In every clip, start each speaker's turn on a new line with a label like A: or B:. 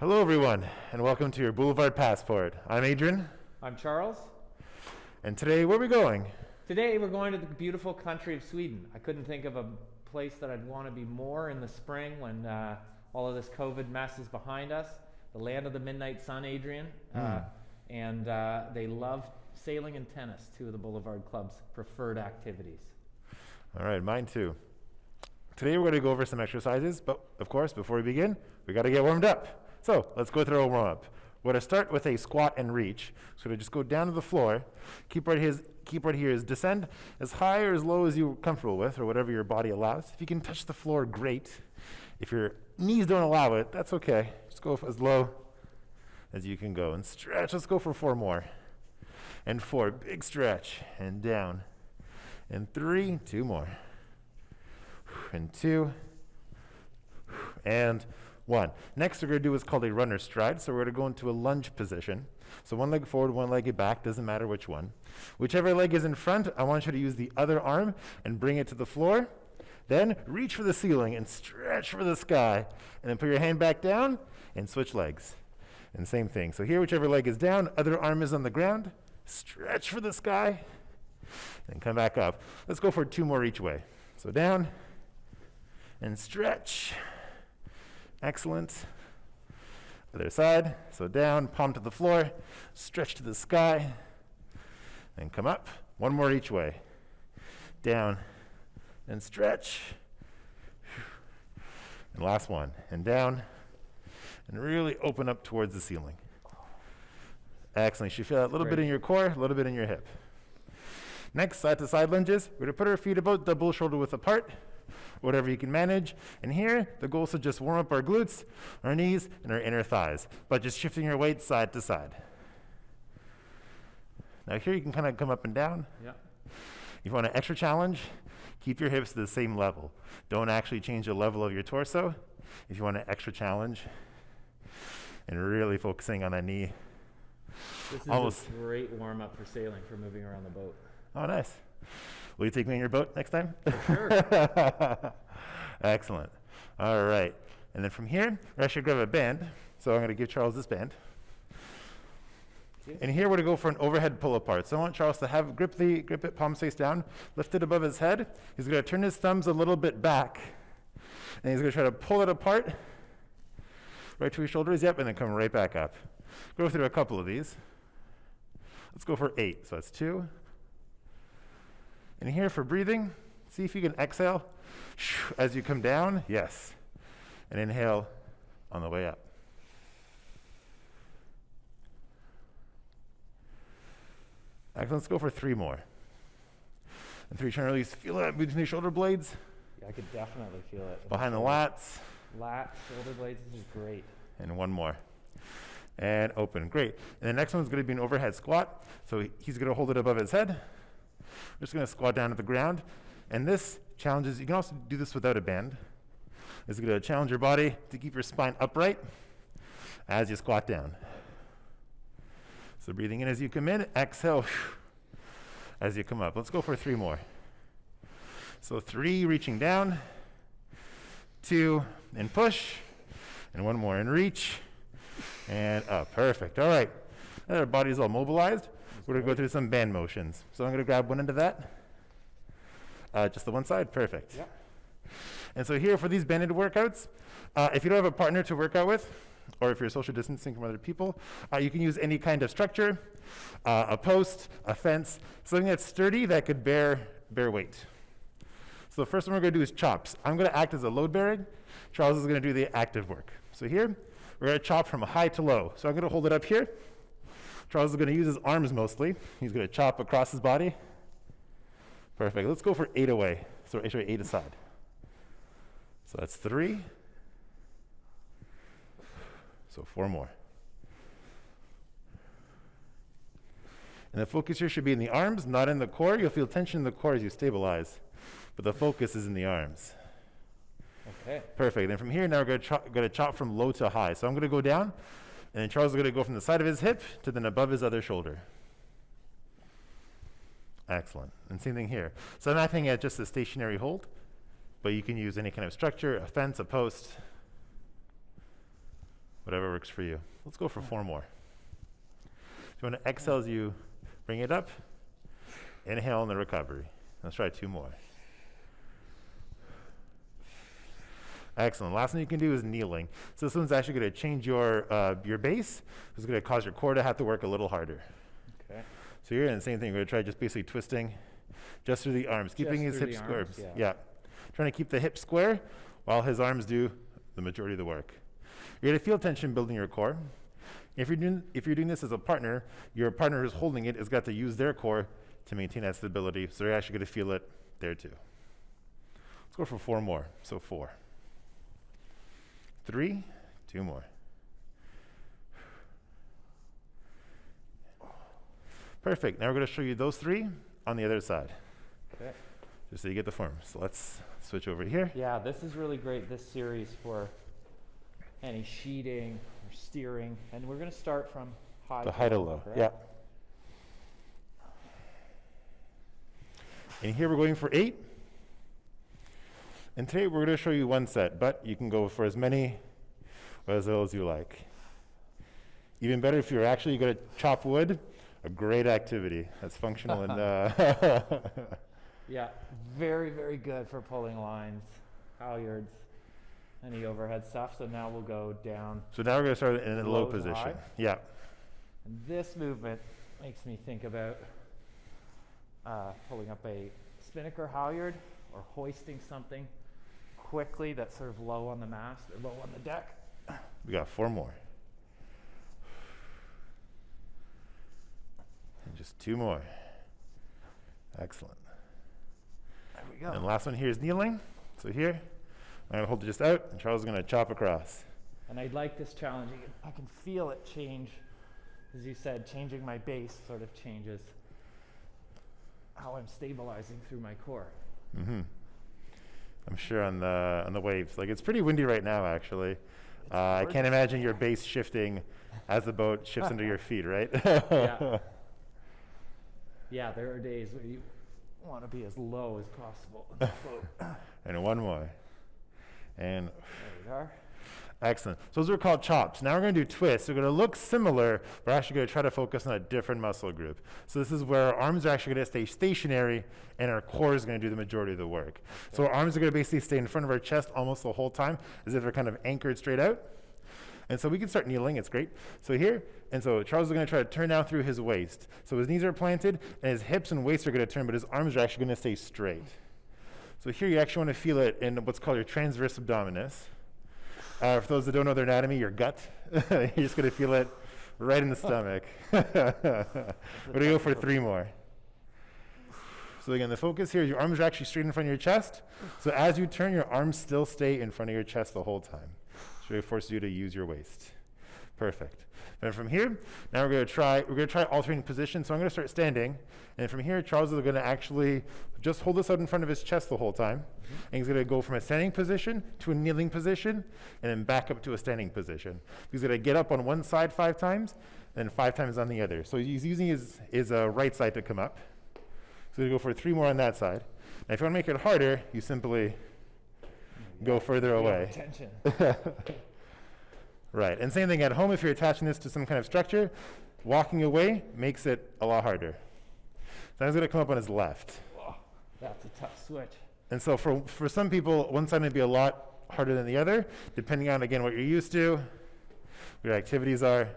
A: Hello everyone, and welcome to your Boulevard Passport. I'm Adrian.
B: I'm Charles.
A: And today, where are we going?
B: Today we're going to the beautiful country of Sweden. I couldn't think of a place that I'd want to be more in the spring when all of this COVID mess is behind us. The land of the midnight sun, Adrian. And they love sailing and tennis, two of the Boulevard Club's preferred activities.
A: All right, mine too. Today we're going to go over some exercises, but of course, before we begin, we got to get warmed up. So let's go through a warm-up. We're going to start with a squat and reach. So to just go down to the floor, keep right here is descend as high or as low as you're comfortable with, or whatever your body allows. If you can touch the floor, great. If your knees don't allow it, that's okay. Just go as low as you can go and stretch. Let's go for 4 more. And 4, big stretch, and down. And 3, 2 more. And 2, and 1. Next we're going to do what's called a runner stride. So we're going to go into a lunge position. So one leg forward, one leg back, doesn't matter which one. Whichever leg is in front, I want you to use the other arm and bring it to the floor. Then reach for the ceiling and stretch for the sky. And then put your hand back down and switch legs. And same thing. So here, whichever leg is down, other arm is on the ground. Stretch for the sky. And come back up. Let's go for 2 more each way. So down and stretch. Excellent. Other side. So down, palm to the floor, stretch to the sky, and come up. 1 more each way. Down and stretch. And last one. And down. And really open up towards the ceiling. Excellent. You should feel that a little bit in your core, a little bit in your hip. Next, side to side lunges. We're going to put our feet about double shoulder width apart. Whatever you can manage. And here, the goal is to just warm up our glutes, our knees, and our inner thighs, but just shifting your weight side to side. Now here you can kind of come up and down.
B: Yeah.
A: If you want an extra challenge, keep your hips to the same level. Don't actually change the level of your torso. If you want an extra challenge, and really focusing on that knee.
B: This is a great warm-up for sailing, for moving around the boat.
A: Oh, nice. Will you take me on your boat next time?
B: For sure.
A: Excellent. All right. And then from here, we're actually going to grab a band. So I'm going to give Charles this band. And here we're going to go for an overhead pull apart. So I want Charles to grip it palm face down, lift it above his head. He's going to turn his thumbs a little bit back. And he's going to try to pull it apart right to his shoulders. Yep, and then come right back up. Go through a couple of these. Let's go for 8. So that's 2. And here for breathing, see if you can exhale as you come down. Yes. And inhale on the way up. Excellent. Let's go for 3 more. And 3, trying to release. Feel that between the shoulder blades.
B: Yeah, I could definitely feel it.
A: Behind the lats.
B: Lats, shoulder blades, this is great.
A: And 1 more. And open. Great. And the next one's going to be an overhead squat. So he's going to hold it above his head. We're just going to squat down to the ground. And this challenges, you can also do this without a band. It's going to challenge your body to keep your spine upright as you squat down. So breathing in as you come in, exhale as you come up. Let's go for 3 more. So 3, reaching down, 2, and push, and 1 more, and reach, and up. Perfect. All right. Now our body's all mobilized. We're going to go through some band motions. So I'm going to grab one end of that. Just the one side. Perfect.
B: Yep.
A: And so here for these banded workouts, if you don't have a partner to work out with, or if you're social distancing from other people, you can use any kind of structure, a post, a fence, something that's sturdy that could bear weight. So the first one we're going to do is chops. I'm going to act as a load bearing. Charles is going to do the active work. So here, we're going to chop from high to low. So I'm going to hold it up here. Charles is going to use his arms mostly. He's going to chop across his body. Perfect. Let's go for 8 away. So actually 8 aside. So that's 3. So 4 more. And the focus here should be in the arms, not in the core. You'll feel tension in the core as you stabilize. But the focus is in the arms.
B: Okay.
A: Perfect. Then from here, now we're going to chop from low to high. So I'm going to go down. And then Charles is going to go from the side of his hip to then above his other shoulder. Excellent. And same thing here. So I'm acting at just a stationary hold, but you can use any kind of structure, a fence, a post. Whatever works for you. Let's go for 4 more. If you want to exhale as you bring it up, inhale in the recovery. Let's try 2 more. Excellent. Last thing you can do is kneeling. So this one's actually going to change your base. It's going to cause your core to have to work a little harder.
B: Okay.
A: So you're in the same thing. We're going to try just basically twisting just through the arms, keeping his hips square. Yeah. Trying to keep the hips square while his arms do the majority of the work. You're going to feel tension building your core. If you're doing this as a partner, your partner who's holding it has got to use their core to maintain that stability. So you're actually going to feel it there too. Let's go for 4 more. So 4. 3, 2 more. Perfect. Now we're going to show you those 3 on the other side.
B: Okay.
A: Just so you get the form. So let's switch over here.
B: Yeah, this is really great, this series, for any sheeting or steering. And we're going to start from high
A: to low.
B: Correct?
A: Yeah. And here we're going for 8. And today we're going to show you 1 set, but you can go for as many or as little as you like. Even better if you're actually going to chop wood, a great activity. That's functional and
B: yeah, very, very good for pulling lines, halyards, any overhead stuff. So now we'll go down.
A: So now we're going to start in a low
B: Low to
A: position.
B: high.
A: Yeah.
B: And this movement makes me think about pulling up a spinnaker halyard or hoisting something quickly that's sort of low on the mast or low on the deck.
A: We got 4 more. And just 2 more. Excellent.
B: There we go.
A: And the last one here is kneeling. So here, I'm going to hold it just out, and Charles is going to chop across.
B: And I like this challenge. I can feel it change. As you said, changing my base sort of changes how I'm stabilizing through my core.
A: Mm-hmm. I'm sure on the waves. Like, it's pretty windy right now, actually. I can't imagine your base shifting as the boat shifts under your feet, right?
B: Yeah. Yeah, there are days where you want to be as low as possible in the boat.
A: And 1 more. And
B: There we are.
A: excellent. So those are called chops. Now we're going to do twists. They're going to look similar. We're actually going to try to focus on a different muscle group. So this is where our arms are actually going to stay stationary and our core is going to do the majority of the work. Okay. So our arms are going to basically stay in front of our chest almost the whole time as if they're kind of anchored straight out. And so we can start kneeling. It's great. So here, and so Charles is going to try to turn down through his waist. So his knees are planted and his hips and waist are going to turn, but his arms are actually going to stay straight. So here you actually want to feel it in what's called your transverse abdominis. For those that don't know their anatomy, your gut. You're just going to feel it right in the stomach. We're going to go for 3 more. So again, the focus here is your arms are actually straight in front of your chest. So as you turn, your arms still stay in front of your chest the whole time. So it forces you to use your waist. Perfect. And from here, now we're going to try alternating positions. So I'm going to start standing. And from here, Charles is going to actually just hold this out in front of his chest the whole time. Mm-hmm. And he's going to go from a standing position to a kneeling position, and then back up to a standing position. He's going to get up on one side 5 times, and then 5 times on the other. So he's using his right side to come up. So he's going to go for 3 more on that side. Now if you want to make it harder, you simply go further away.
B: Attention.
A: Right, and same thing at home. If you're attaching this to some kind of structure, walking away makes it a lot harder. So he's going to come up on his left.
B: Oh, that's a tough switch.
A: And so for some people, one side may be a lot harder than the other, depending on, again, what you're used to, what your activities are.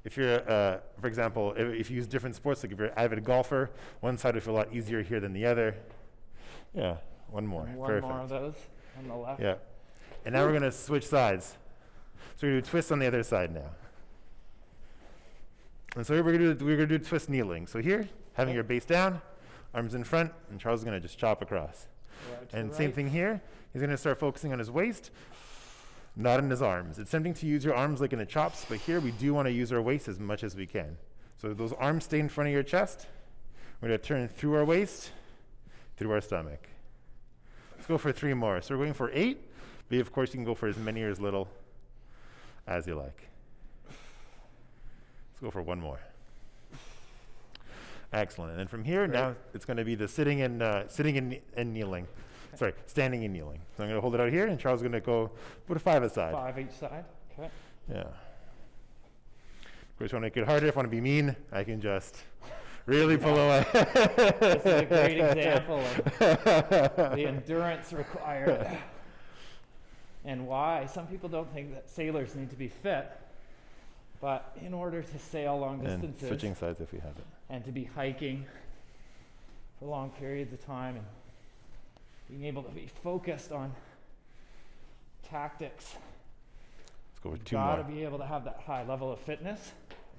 A: If you're, for example, if you use different sports, like if you're an avid golfer, one side will feel a lot easier here than the other. Yeah, 1 more.
B: And 1
A: Perfect.
B: more of those on the left.
A: Yeah. And now we're going to switch sides. So we're going to do twists on the other side now. And so here we're going to do twist kneeling. So here, having your base down, arms in front, and Charles is going to just chop across. And same thing here. He's going to start focusing on his waist, not in his arms. It's tempting to use your arms like in the chops, but here we do want to use our waist as much as we can. So those arms stay in front of your chest. We're going to turn through our waist, through our stomach. Let's go for 3 more. So we're going for 8, but of course you can go for as many or as little as you like. Let's go for 1 more. Excellent. And then from here, now it's going to be the standing and kneeling. Sorry, standing and kneeling. So I'm going to hold it out here, and Charles is going to go put a 5 aside.
B: 5 each side. Okay.
A: Yeah. Of course, when I make it harder, if I want to be mean, I can just really pull away.
B: This is a great example of the endurance required and why some people don't think that sailors need to be fit, but in order to sail long
A: And
B: distances
A: switching sides if we have it.
B: and to be hiking for long periods of time and being able to be focused on tactics,
A: Let's go for
B: you've
A: 2
B: got
A: more.
B: to be able to have that high level of fitness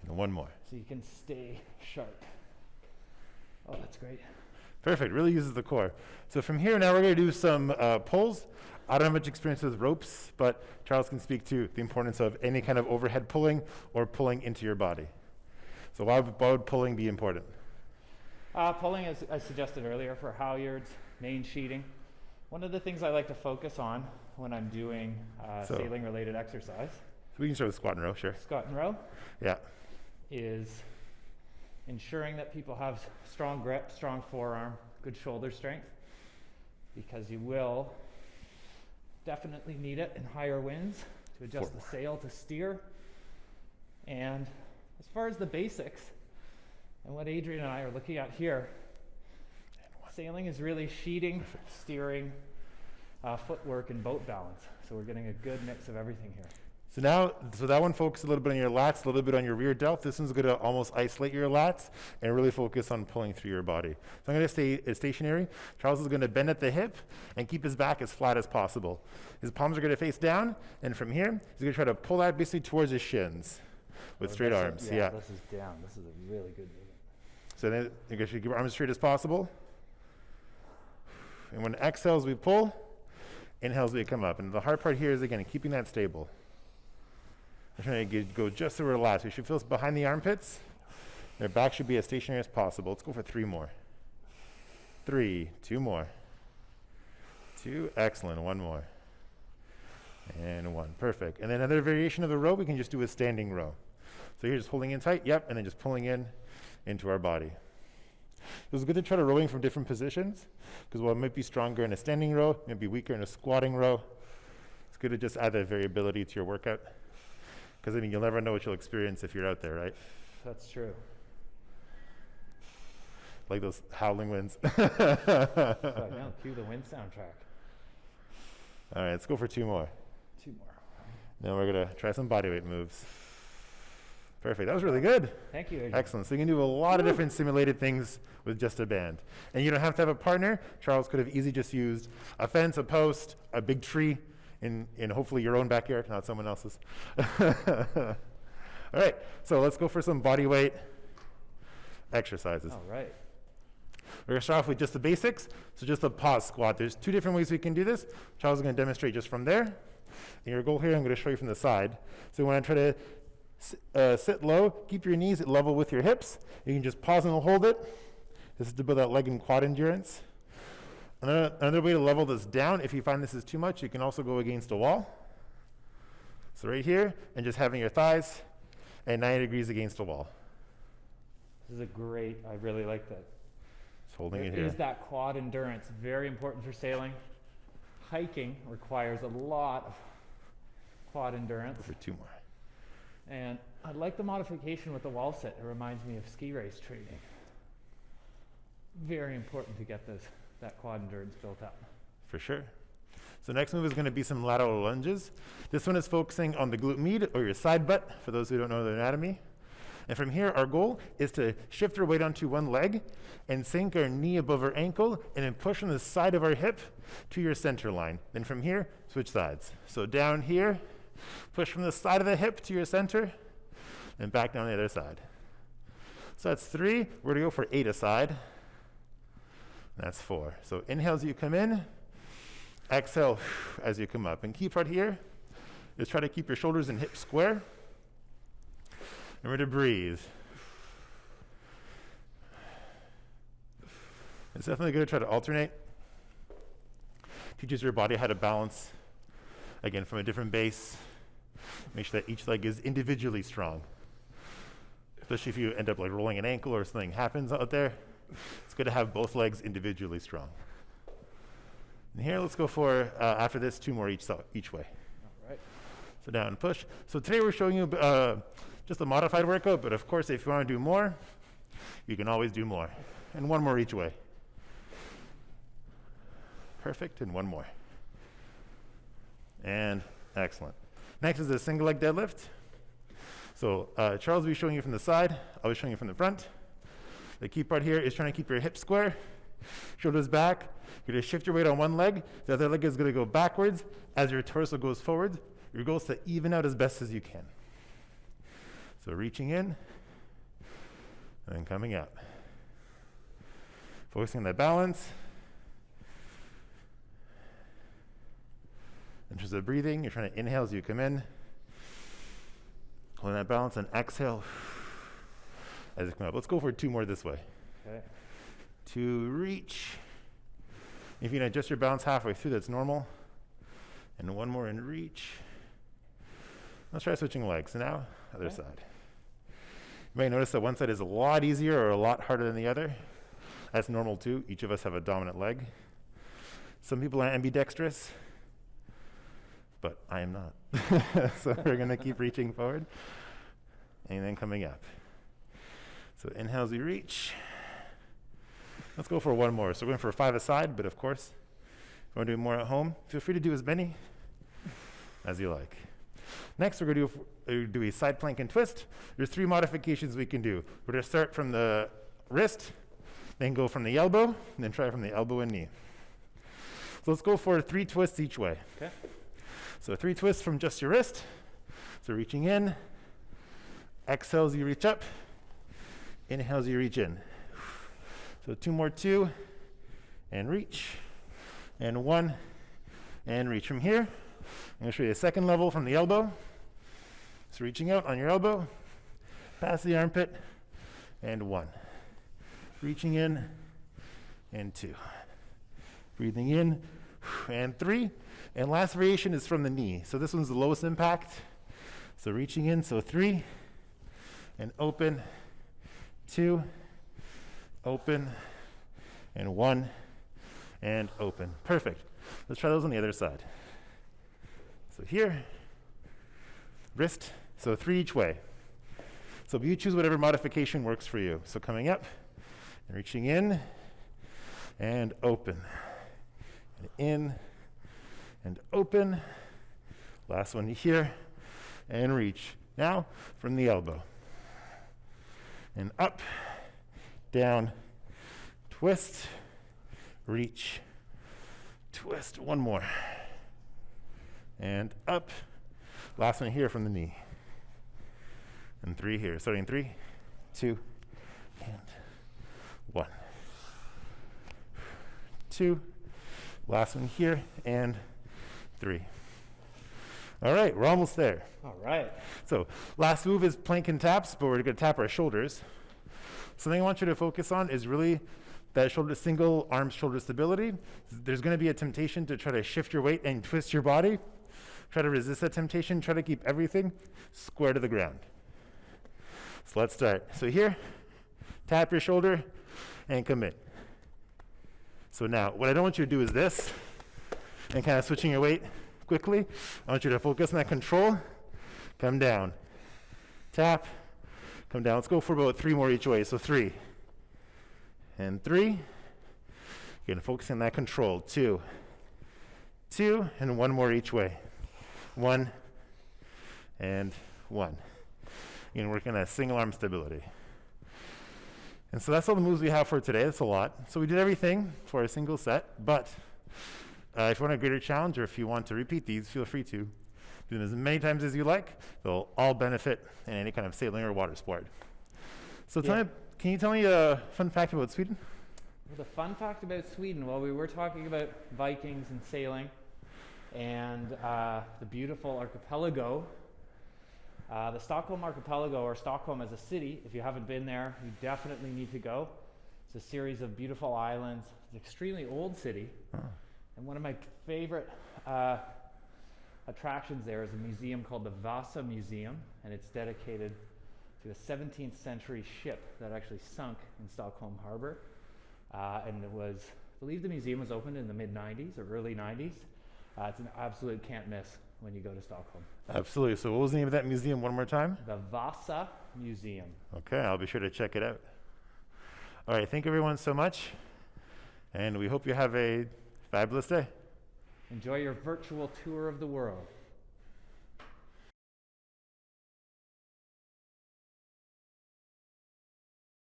A: And 1 more.
B: so you can stay sharp. Oh, that's great.
A: Perfect, really uses the core. So from here now we're going to do some pulls. I don't have much experience with ropes, but Charles can speak to the importance of any kind of overhead pulling or pulling into your body. So why would pulling be important?
B: Pulling, as I suggested earlier, for halyards, main sheeting. One of the things I like to focus on when I'm doing
A: So-
B: sailing-related exercise,
A: So we can start with squat and row, sure.
B: squat and row,
A: Yeah,
B: is ensuring that people have strong grip, strong forearm, good shoulder strength, because you will definitely need it in higher winds to adjust the sail to steer. And as far as the basics, and what Adrian and I are looking at here, sailing is really sheeting, steering, footwork, and boat balance. So we're getting a good mix of everything here.
A: so now, so that one focuses a little bit on your lats, a little bit on your rear delt. This one's going to almost isolate your lats and really focus on pulling through your body. So I'm going to stay stationary. Charles is going to bend at the hip and keep his back as flat as possible. His palms are going to face down, and from here, he's going to try to pull that basically towards his shins with straight arms. Yeah.
B: This is down. This is a really good movement.
A: So then you're going to keep your arms as straight as possible. And when exhales, we pull. Inhales, we come up. And the hard part here is, again, keeping that stable. I'm trying to go just so relaxed. We should feel behind the armpits. Their back should be as stationary as possible. Let's go for 3 more. 3, 2 more. 2, excellent, 1 more. And 1, perfect. And then another variation of the row, we can just do a standing row. So you're just holding in tight, yep, and then just pulling in into our body. It was good to try to rowing from different positions, because while it might be stronger in a standing row, it might be weaker in a squatting row. It's good to just add that variability to your workout, because I mean, you'll never know what you'll experience if you're out there, right?
B: That's true.
A: Like those howling winds.
B: Right now, cue the wind soundtrack.
A: All right, let's go for 2 more.
B: 2 more.
A: Now we're gonna try some bodyweight moves. Perfect, that was really good.
B: Thank you, Adrian.
A: Excellent, so you can do a lot of different simulated things with just a band. And you don't have to have a partner. Charles could have easily just used a fence, a post, a big tree in hopefully your own backyard, not someone else's. All right, so let's go for some bodyweight exercises.
B: All right.
A: We're gonna start off with just the basics. So just a pause squat. There's 2 different ways we can do this. Charles is gonna demonstrate just from there. And your goal here, I'm gonna show you from the side. So when I try to sit low, keep your knees at level with your hips. You can just pause and hold it. This is to build that leg and quad endurance. Another way to level this down, if you find this is too much, you can also go against a wall. So right here, and just having your thighs at 90 degrees against a wall.
B: This is a great, I really like that.
A: Just holding it
B: There
A: here.
B: is that quad endurance, very important for sailing. Hiking requires a lot of quad endurance.
A: Go for 2 more.
B: And I like the modification with the wall sit. It reminds me of ski race training. Very important to get that quad endurance built up.
A: For sure. So next move is going to be some lateral lunges. This one is focusing on the glute med, or your side butt, for those who don't know the anatomy. And from here, our goal is to shift our weight onto one leg and sink our knee above our ankle and then push on the side of our hip to your center line. Then from here, switch sides. So down here, push from the side of the hip to your center and back down the other side. So that's 3. We're going to go for 8 aside. That's 4. So inhale as you come in, exhale as you come up. And key part here is try to keep your shoulders and hips square. Remember to breathe. It's definitely good to try to alternate. Teaches your body how to balance, again, from a different base. Make sure that each leg is individually strong. Especially if you end up like rolling an ankle or something happens out there. It's good to have both legs individually strong. And here, let's go for, after this, 2 more each way.
B: All right.
A: So down and push. So today we're showing you just a modified workout, but of course if you want to do more, you can always do more. And one more each way. Perfect, and one more. And excellent. Next is a single leg deadlift. So Charles will be showing you from the side, I'll be showing you from the front. The key part here is trying to keep your hips square, shoulders back. You're going to shift your weight on one leg, the other leg is going to go backwards as your torso goes forward. Your goal is to even out as best as you can. So reaching in, and then coming up. Focusing on that balance. In terms of breathing, you're trying to inhale as you come in. Holding that balance and exhale as you come up. Let's go for 2 more this way.
B: Okay.
A: To reach. If you can adjust your balance halfway through, that's normal. And 1 more and reach. Let's try switching legs. So now, other side. You may notice that one side is a lot easier or a lot harder than the other. That's normal too. Each of us have a dominant leg. Some people are ambidextrous, but I am not. So we're going to keep reaching forward and then coming up. So inhale as we reach. Let's go for 1 more. So we're going for 5 aside, but of course, if you want to do more at home, feel free to do as many as you like. Next, we're going to do a side plank and twist. There's 3 modifications we can do. We're going to start from the wrist, then go from the elbow, and then try from the elbow and knee. So let's go for 3 twists each way.
B: Okay.
A: So 3 twists from just your wrist. So reaching in, exhale as you reach up, inhale as you reach in. So 2 more, 2, and reach, and 1, and reach. From here, I'm going to show you a second level from the elbow. So reaching out on your elbow, past the armpit, and 1. Reaching in, and 2. Breathing in, and 3. And last variation is from the knee. So this one's the lowest impact. So reaching in, so 3, and open, 2, open, and 1, and open. Perfect. Let's try those on the other side. So here, wrist, so 3 each way. So you choose whatever modification works for you. So coming up, and reaching in, and open, and in, and open. Last one here, and reach. Now, from the elbow. And up, down, twist, reach, twist. 1 more. And up. Last one here from the knee. And 3 here. Starting 3, 2, and 1. 2. Last one here, and 3. All right, we're almost there.
B: All right.
A: So last move is plank and taps, but we're going to tap our shoulders. Something I want you to focus on is really that single arm shoulder stability. There's going to be a temptation to try to shift your weight and twist your body. Try to resist that temptation. Try to keep everything square to the ground. So let's start. So here, tap your shoulder and commit. So now, what I don't want you to do is this, and kind of switching your weight quickly. I want you to focus on that control. Come down. Tap. Come down. Let's go for about 3 more each way. So 3. And 3. You're going to focus on that control. 2. 2. And 1 more each way. 1. And 1. You're going to work on that single arm stability. And so that's all the moves we have for today. That's a lot. So we did everything for a single set, but if you want a greater challenge or if you want to repeat these, feel free to do them as many times as you like. They'll all benefit in any kind of sailing or water sport. So can you tell me a fun fact about Sweden?
B: Well, the fun fact about Sweden, well, we were talking about Vikings and sailing and the beautiful archipelago. The Stockholm archipelago, or Stockholm as a city, if you haven't been there, you definitely need to go. It's a series of beautiful islands. It's an extremely old city.
A: Oh.
B: And one of my favorite attractions there is a museum called the Vasa Museum, and it's dedicated to a 17th century ship that actually sunk in Stockholm Harbor. And it was, I believe the museum was opened in the mid-90s or early 90s. It's an absolute can't miss when you go to Stockholm.
A: Absolutely. So what was the name of that museum one more time?
B: The Vasa Museum.
A: Okay, I'll be sure to check it out. All right, thank you everyone so much. And we hope you have a fabulous day.
B: Enjoy your virtual tour of the world.